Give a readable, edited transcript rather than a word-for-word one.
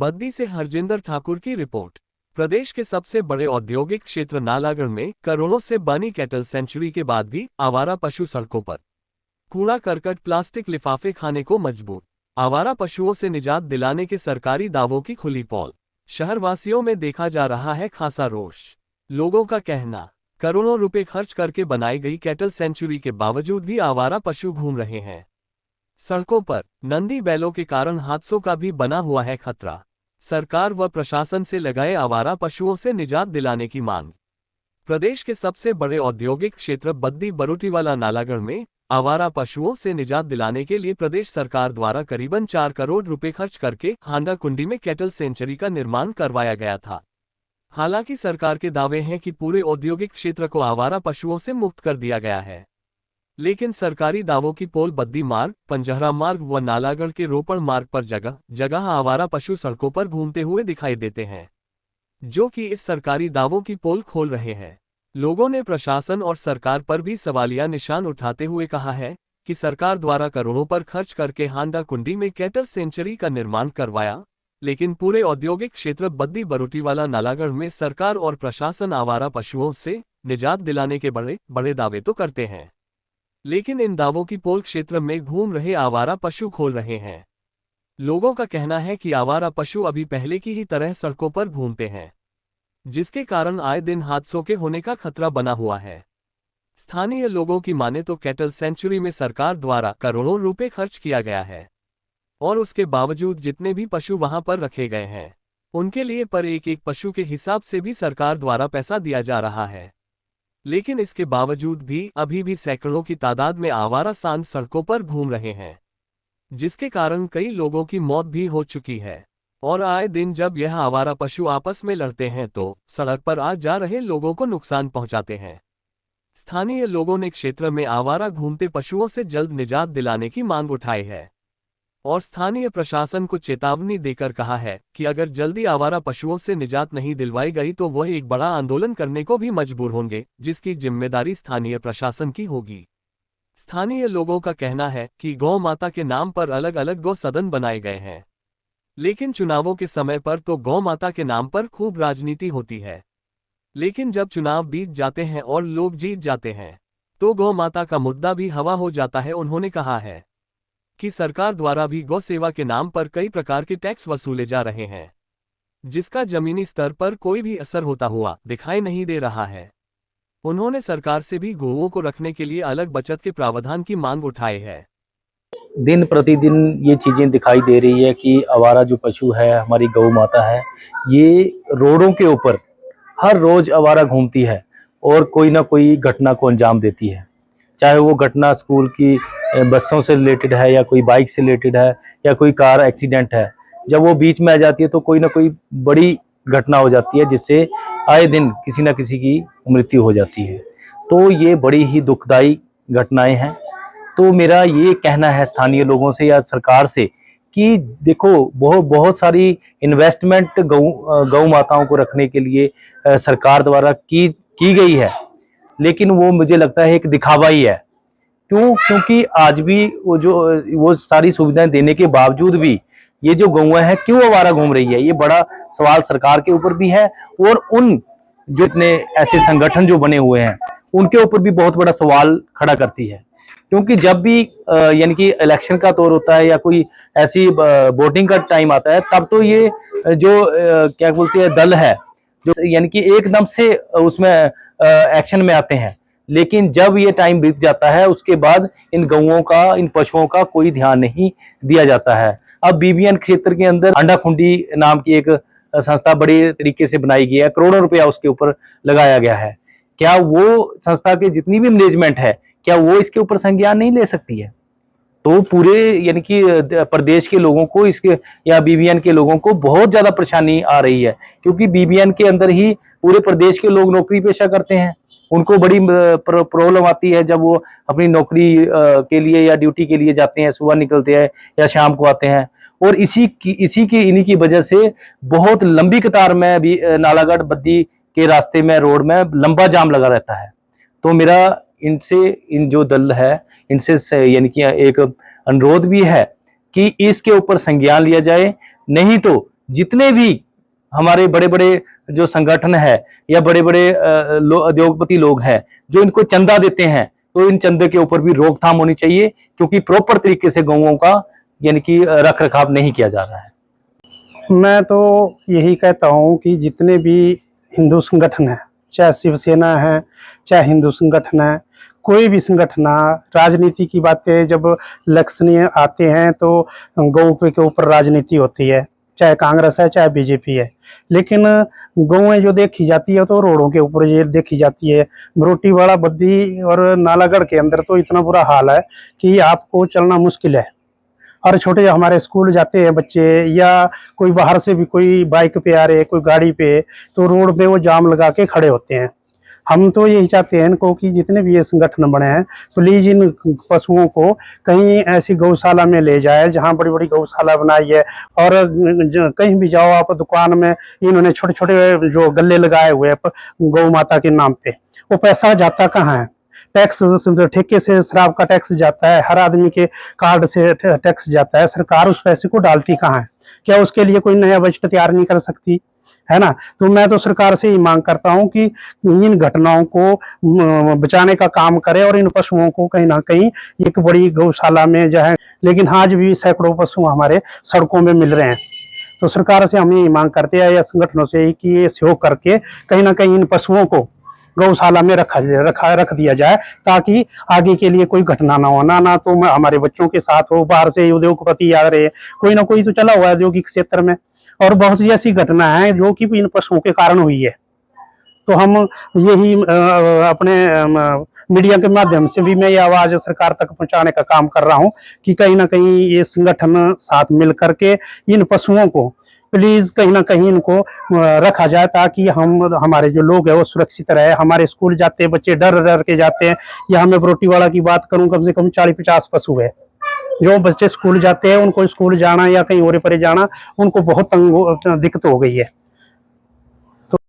बद्दी से हरजिंदर ठाकुर की रिपोर्ट। प्रदेश के सबसे बड़े औद्योगिक क्षेत्र नालागढ़ में करोड़ों से बनी कैटल सेंचुरी के बाद भी आवारा पशु सड़कों पर कूड़ा करकट प्लास्टिक लिफाफे खाने को मजबूर। आवारा पशुओं से निजात दिलाने के सरकारी दावों की खुली पोल। शहरवासियों में देखा जा रहा है खासा रोष। लोगों का कहना, करोड़ों रुपए खर्च करके बनाई गई कैटल सेंचुरी के बावजूद भी आवारा पशु घूम रहे हैं सड़कों पर। नंदी बैलों के कारण हादसों का भी बना हुआ है खतरा। सरकार व प्रशासन से लगाए आवारा पशुओं से निजात दिलाने की मांग। प्रदेश के सबसे बड़े औद्योगिक क्षेत्र बद्दी बरोटीवाला नालागढ़ में आवारा पशुओं से निजात दिलाने के लिए प्रदेश सरकार द्वारा करीबन 4 करोड़ रुपए खर्च करके हांडा कुंडी में कैटल सेंचुरी का निर्माण करवाया गया था। हालांकि सरकार के दावे हैं कि पूरे औद्योगिक क्षेत्र को आवारा पशुओं से मुक्त कर दिया गया है, लेकिन सरकारी दावों की पोल बद्दी मार्ग, पंजहरा मार्ग व नालागढ़ के रोपड़ मार्ग पर जगह जगह आवारा पशु सड़कों पर घूमते हुए दिखाई देते हैं, जो कि इस सरकारी दावों की पोल खोल रहे हैं। लोगों ने प्रशासन और सरकार पर भी सवालिया निशान उठाते हुए कहा है कि सरकार द्वारा करोड़ों पर खर्च करके हांडा कुंडी में कैटल सेंचुरी का निर्माण करवाया, लेकिन पूरे औद्योगिक क्षेत्र बद्दी बरोटीवाला नालागढ़ में सरकार और प्रशासन आवारा पशुओं से निजात दिलाने के बड़े बड़े दावे तो करते हैं, लेकिन इन दावों की पोल क्षेत्र में घूम रहे आवारा पशु खोल रहे हैं। लोगों का कहना है कि आवारा पशु अभी पहले की ही तरह सड़कों पर घूमते हैं, जिसके कारण आए दिन हादसों के होने का खतरा बना हुआ है। स्थानीय लोगों की माने तो कैटल सेंचुरी में सरकार द्वारा करोड़ों रुपए खर्च किया गया है और उसके बावजूद जितने भी पशु वहां पर रखे गए हैं, उनके लिए पर एक एक पशु के हिसाब से भी सरकार द्वारा पैसा दिया जा रहा है। लेकिन इसके बावजूद भी अभी भी सैकड़ों की तादाद में आवारा सांड सड़कों पर घूम रहे हैं, जिसके कारण कई लोगों की मौत भी हो चुकी है। और आए दिन जब यह आवारा पशु आपस में लड़ते हैं तो सड़क पर आ जा रहे लोगों को नुकसान पहुंचाते हैं। स्थानीय लोगों ने क्षेत्र में आवारा घूमते पशुओं से जल्द निजात दिलाने की मांग उठाई है और स्थानीय प्रशासन को चेतावनी देकर कहा है कि अगर जल्दी आवारा पशुओं से निजात नहीं दिलवाई गई तो वह एक बड़ा आंदोलन करने को भी मजबूर होंगे, जिसकी जिम्मेदारी स्थानीय प्रशासन की होगी। स्थानीय लोगों का कहना है कि गौ माता के नाम पर अलग अलग गौ सदन बनाए गए हैं, लेकिन चुनावों के समय पर तो गौ माता के नाम पर खूब राजनीति होती है, लेकिन जब चुनाव बीत जाते हैं और लोग जीत जाते हैं तो गौ माता का मुद्दा भी हवा हो जाता है। उन्होंने कहा है कि सरकार द्वारा भी गौ सेवा के नाम पर कई प्रकार के टैक्स वसूले जा रहे हैं, जिसका जमीनी स्तर पर कोई भी असर होता हुआ दिखाई नहीं दे रहा है। उन्होंने सरकार से भी गौओं को रखने के लिए अलग बचत के प्रावधान की मांग उठाई है। दिन प्रतिदिन ये चीज़ें दिखाई दे रही है कि आवारा जो पशु है, हमारी गौ माता है, ये रोडों के ऊपर हर रोज आवारा घूमती है और कोई ना कोई घटना को अंजाम देती है। चाहे वो घटना स्कूल की बसों से रिलेटेड है या कोई बाइक से रिलेटेड है या कोई कार एक्सीडेंट है, जब वो बीच में आ जाती है तो कोई ना कोई बड़ी घटना हो जाती है जिससे आए दिन किसी न किसी की मृत्यु हो जाती है। तो ये बड़ी ही दुखदाई घटनाएं हैं। तो मेरा ये कहना है स्थानीय लोगों से या सरकार से कि देखो, बहुत सारी इन्वेस्टमेंट गौ माताओं को रखने के लिए सरकार द्वारा की गई है, लेकिन वो मुझे लगता है एक दिखावा ही है। क्योंकि आज भी वो सारी सुविधाएं देने के बावजूद भी ये जो गौएं हैं क्यों आवारा घूम रही है, ये बड़ा सवाल सरकार के ऊपर भी है और उन जो इतने ऐसे संगठन जो बने हुए हैं उनके ऊपर भी बहुत बड़ा सवाल खड़ा करती है। क्योंकि जब भी यानी कि इलेक्शन का दौर होता है या कोई ऐसी वोटिंग का टाइम आता है, तब तो ये जो क्या बोलते हैं दल है जो यानी कि एकदम से उसमें एक्शन में आते हैं, लेकिन जब ये टाइम बीत जाता है उसके बाद इन गौओं का, इन पशुओं का कोई ध्यान नहीं दिया जाता है। अब बीबीएन क्षेत्र के अंदर हांडा कुंडी नाम की एक संस्था बड़ी तरीके से बनाई गई है, करोड़ों रुपया उसके ऊपर लगाया गया है। क्या वो संस्था के जितनी भी मैनेजमेंट है, क्या वो इसके ऊपर संज्ञान नहीं ले सकती है? तो पूरे यानी कि प्रदेश के लोगों को इसके या बीबीएन के लोगों को बहुत ज्यादा परेशानी आ रही है, क्योंकि बीबीएन के अंदर ही पूरे प्रदेश के लोग नौकरी पेशा करते हैं। उनको बड़ी प्रॉब्लम आती है जब वो अपनी नौकरी के लिए या ड्यूटी के लिए जाते हैं, सुबह निकलते हैं या शाम को आते हैं, और इन्हीं की वजह से बहुत लंबी कतार में भी नालागढ़ बद्दी के रास्ते में, रोड में लंबा जाम लगा रहता है। तो मेरा इन जो दल है इनसे यानी कि एक अनुरोध भी है कि इसके ऊपर संज्ञान लिया जाए, नहीं तो जितने भी हमारे बड़े बड़े जो संगठन है या बड़े बड़े उद्योगपति लोग हैं जो इनको चंदा देते हैं, तो इन चंदे के ऊपर भी रोकथाम होनी चाहिए, क्योंकि प्रॉपर तरीके से गौओं का यानी कि रख रखाव नहीं किया जा रहा है। मैं तो यही कहता हूँ कि जितने भी हिंदू संगठन है, चाहे शिवसेना है, चाहे हिंदू संगठन है, कोई भी संगठन है, राजनीति की बातें जब इलेक्शन आते हैं तो गौ के ऊपर राजनीति होती है, चाहे कांग्रेस है चाहे बीजेपी है। लेकिन गौएं जो देखी जाती है तो रोडों के ऊपर ये देखी जाती है। बरोटीवाला, बद्दी और नालागढ़ के अंदर तो इतना बुरा हाल है कि आपको चलना मुश्किल है। और छोटे हमारे स्कूल जाते हैं बच्चे या कोई बाहर से भी कोई बाइक पे आ रहे, कोई गाड़ी पे, तो रोड पे वो जाम लगा के खड़े होते हैं। हम तो यही चाहते हैं इनको कि जितने भी ये संगठन बने हैं, प्लीज इन पशुओं को कहीं ऐसी गौशाला में ले जाए जहाँ बड़ी बड़ी गौशाला बनाई है। और कहीं भी जाओ आप दुकान में, इन्होंने छोटे छोटे जो गल्ले लगाए हुए हैं गौ माता के नाम पे, वो पैसा जाता कहाँ है? टैक्स, ठेके से शराब का टैक्स जाता है, हर आदमी के कार्ड से टैक्स जाता है, सरकार उस पैसे को डालती कहाँ है? क्या उसके लिए कोई नया बजट तैयार नहीं कर सकती है ना? तो मैं तो सरकार से ही मांग करता हूँ कि इन घटनाओं को बचाने का काम करे और इन पशुओं को कहीं ना कहीं एक बड़ी गौशाला में जाए। लेकिन आज भी सैकड़ों पशु हमारे सड़कों में मिल रहे हैं। तो सरकार से हम यही मांग करते हैं या संगठनों से कि ये सहयोग करके कहीं ना कहीं इन पशुओं को गौशाला में रख दिया जाए, ताकि आगे के लिए कोई घटना ना हो। ना तो हमारे बच्चों के साथ हो, बाहर से उद्योगपति आ रहे हैं, कोई ना कोई तो चला हुआ है औद्योगिक क्षेत्र में, और बहुत सी ऐसी घटना है जो कि इन पशुओं के कारण हुई है। तो हम यही अपने मीडिया के माध्यम से भी मैं ये आवाज सरकार तक पहुंचाने का काम कर रहा हूँ कि कहीं ना कहीं ये संगठन साथ मिल करके इन पशुओं को प्लीज कहीं ना कहीं इनको रखा जाए, ताकि हमारे जो लोग हैं वो सुरक्षित रहे। हमारे स्कूल जाते हैं बच्चे डर डर के जाते हैं, या मैं बरोटीवाला की बात करूं, कम से कम 40-50 पशु है जो बच्चे स्कूल जाते हैं, उनको स्कूल जाना या कहीं और परे जाना उनको बहुत दिक्कत हो गई है।